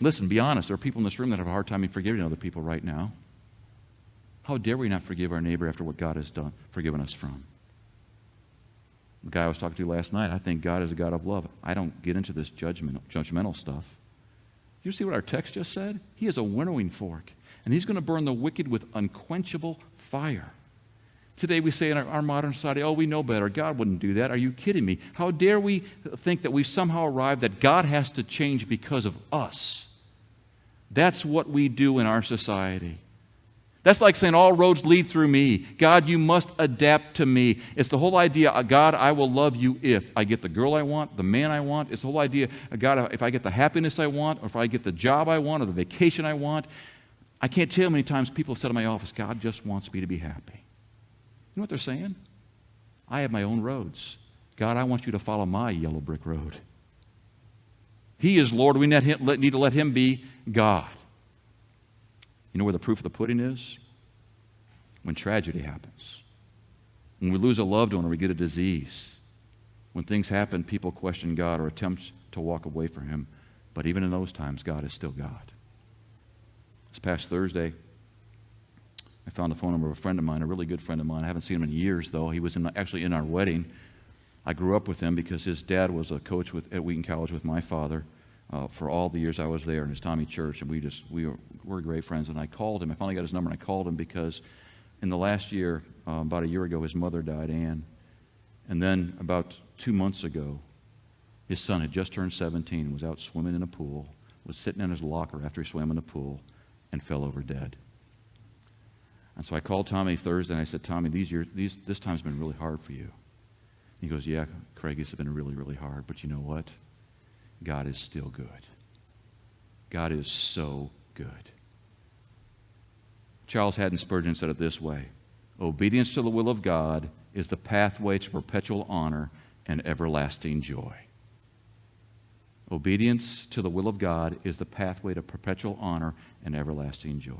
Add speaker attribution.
Speaker 1: Listen, be honest. There are people in this room that have a hard time forgiving other people right now. How dare we not forgive our neighbor after what God has forgiven us from? The guy I was talking to last night, I think God is a God of love. I don't get into this judgmental stuff. You see what our text just said? He is a winnowing fork, and he's going to burn the wicked with unquenchable fire. Today we say in our modern society, oh, we know better. God wouldn't do that. Are you kidding me? How dare we think that we've somehow arrived that God has to change because of us? That's what we do in our society. That's like saying all roads lead through me. God, you must adapt to me. It's the whole idea, God, I will love you if I get the girl I want, the man I want. It's the whole idea, God, if I get the happiness I want, or if I get the job I want, or the vacation I want. I can't tell you how many times people have said in my office, God just wants me to be happy. You know what they're saying? I have my own roads. God, I want you to follow my yellow brick road. He is Lord. We need to let him be God. You know where the proof of the pudding is? When tragedy happens. When we lose a loved one or we get a disease. When things happen, people question God or attempt to walk away from him. But even in those times, God is still God. This past Thursday, I found the phone number of a friend of mine, a really good friend of mine. I haven't seen him in years, though. He was actually in our wedding. I grew up with him because his dad was a coach at Wheaton College with my father for all the years I was there in his Tommy church, and we were great friends. And I called him. I finally got his number, and I called him because in the last year, about a year ago, his mother died, Ann. And then about 2 months ago, his son had just turned 17, was out swimming in a pool, was sitting in his locker after he swam in the pool, and fell over dead. And so I called Tommy Thursday, and I said, Tommy, this time's been really hard for you. He goes, yeah, Craig, it's been really, really hard. But you know what? God is still good. God is so good. Charles Haddon Spurgeon said it this way: obedience to the will of God is the pathway to perpetual honor and everlasting joy. Obedience to the will of God is the pathway to perpetual honor and everlasting joy.